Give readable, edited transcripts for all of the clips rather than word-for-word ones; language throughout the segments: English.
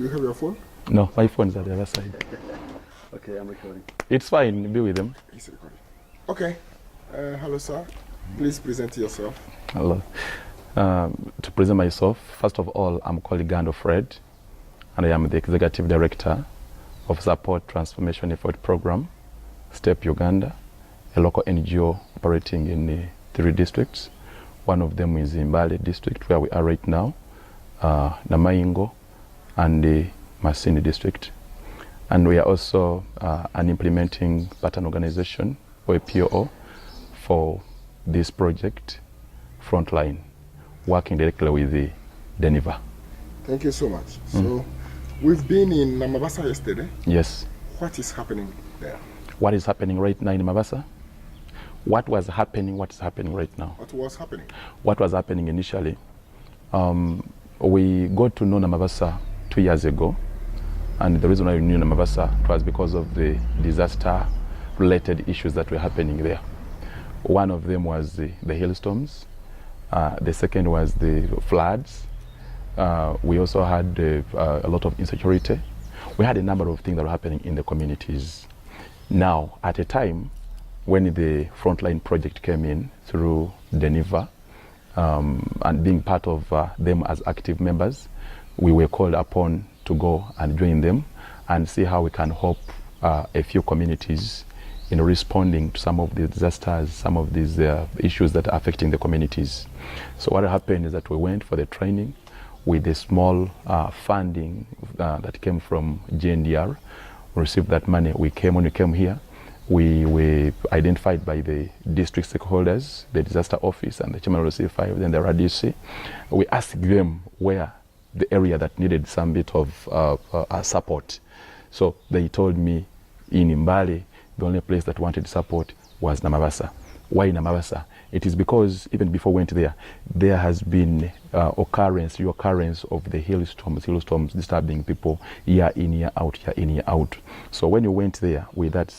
Do you have your phone? No, my phone's at the other side. Okay, I'm recording. It's fine, be with them. It's recording. Okay. Hello, sir. Please present yourself. Hello. To present myself, first of all, I'm called Gando Fred, and I am the Executive Director of Support Transformation Effort Program, STEP Uganda, a local NGO operating in 3 districts. One of them is in Mbale district, where we are right now, Namayingo, and the Masindi district. And we are also an implementing partner organization, or a POO, for this project, Frontline, working directly with the Deniva. Thank you so much. So, we've been in Namabasa yesterday. Yes. What is happening there? What is happening right now in Mabasa? What was happening, what is happening right now? What was happening? What was happening initially? We got to know Namabasa 2 years ago, and the reason why we knew Namabasa was because of the disaster-related issues that were happening there. One of them was the hailstorms. The second was the floods. We also had a lot of insecurity. We had a number of things that were happening in the communities. Now, at a time when the Frontline project came in through Deniva, and being part of them as active members, we were called upon to go and join them and see how we can help a few communities in responding to some of the disasters, some of these issues that are affecting the communities. So what happened is that we went for the training with a small funding that came from GNDR. We received that money. When we came here, we were identified by the district stakeholders, the disaster office and the chairman of the C5, then the RDC. We asked them where the area that needed some bit of support. So they told me in Mbale, the only place that wanted support was Namabasa. Why Namabasa? It is because even before we went there, there has been reoccurrence of the hailstorms disturbing people year in, year out, year in, year out. So when we went there with that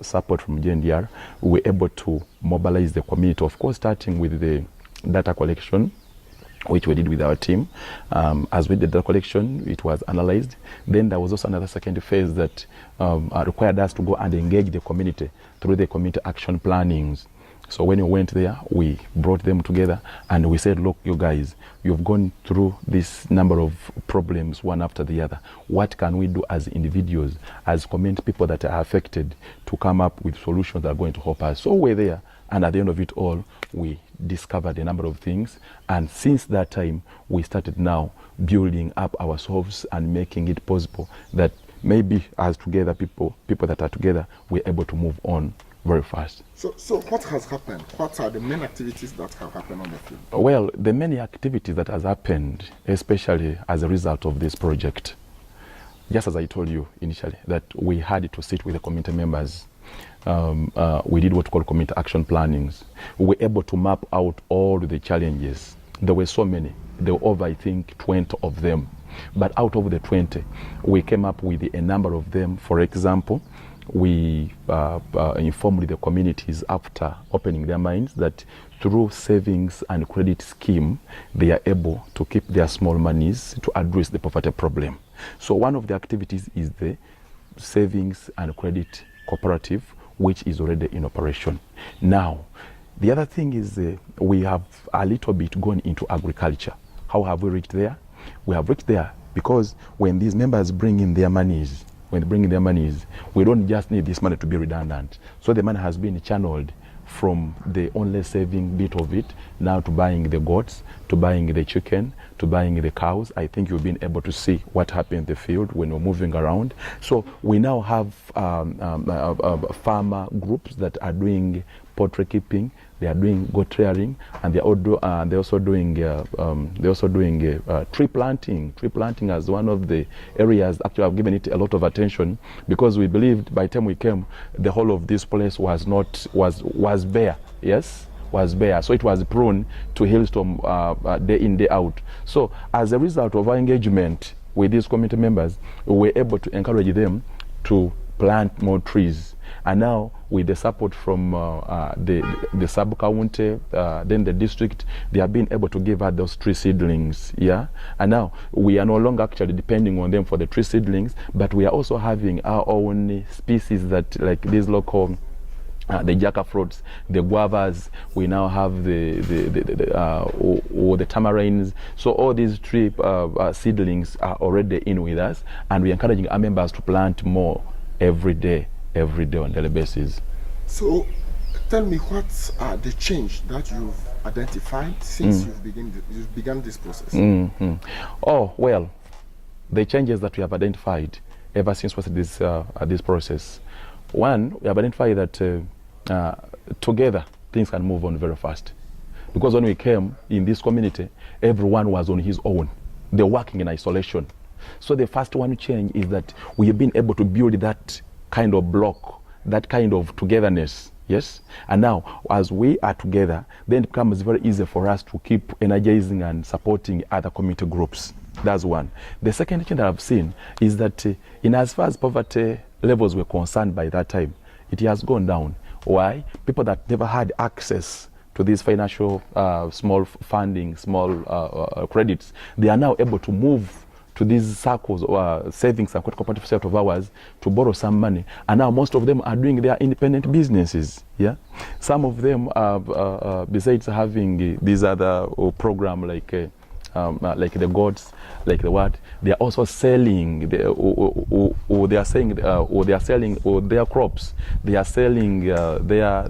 support from GNDR, we were able to mobilize the community, of course, starting with the data collection, which we did with our team. As we did the collection, it was analyzed. Then there was also another second phase that required us to go and engage the community through the community action plannings. So when we went there, we brought them together and we said, look, you guys, you've gone through this number of problems one after the other. What can we do as individuals, as community people that are affected, to come up with solutions that are going to help us? So we're there, and at the end of it all, we discovered a number of things. And since that time, we started now building up ourselves and making it possible that maybe as together, people that are together, we're able to move on very fast. So what has happened? What are the main activities that have happened on the field? Well, the many activities that has happened, especially as a result of this project, just as I told you initially, that we had to sit with the community members. We did what we call community action plannings. We were able to map out all the challenges. There were so many. There were over, I think, 20 of them. But out of the 20, we came up with a number of them. For example, we informed the communities after opening their minds that through savings and credit scheme, they are able to keep their small monies to address the poverty problem. So one of the activities is the savings and credit cooperative, which is already in operation. Now, the other thing is we have a little bit gone into agriculture. How have we reached there? We have reached there because when these members bring in their monies, we don't just need this money to be redundant. So the money has been channeled from the only saving bit of it now to buying the goats, to buying the chicken, to buying the cows. I think you've been able to see what happened in the field when we're moving around. So we now have farmer groups that are doing poultry keeping, they are doing goat rearing, and they're also doing tree planting. Tree planting as one of the areas. Actually, I've given it a lot of attention because we believed by the time we came, the whole of this place was bare. Yes, was bare. So it was prone to hailstorm day in, day out. So as a result of our engagement with these community members, we were able to encourage them to plant more trees. And now with the support from the sub-county, then the district, they have been able to give us those tree seedlings, yeah? And now we are no longer actually depending on them for the tree seedlings, but we are also having our own species that, like these local, the jackfruits, the guavas, we now have the tamarines. So all these tree seedlings are already in with us, and we're encouraging our members to plant more every day on a daily basis. So tell me, what are the change that you've identified since you've begun this process? Oh, well, the changes that we have identified ever since we started this process. One, we have identified that together things can move on very fast. Because when we came in this community, everyone was on his own. They're working in isolation. So the first one change is that we have been able to build that kind of block, that kind of togetherness, yes? And now, as we are together, then it becomes very easy for us to keep energizing and supporting other community groups. That's one. The second thing that I've seen is that in as far as poverty levels were concerned by that time, it has gone down. Why? People that never had access to these financial small funding, small credits, they are now able to move to these circles or savings and cooperative set of ours to borrow some money. And now most of them are doing their independent businesses. Yeah, some of them, besides having these other program like the gods, like the what, they are also selling, they are selling their crops. They are selling their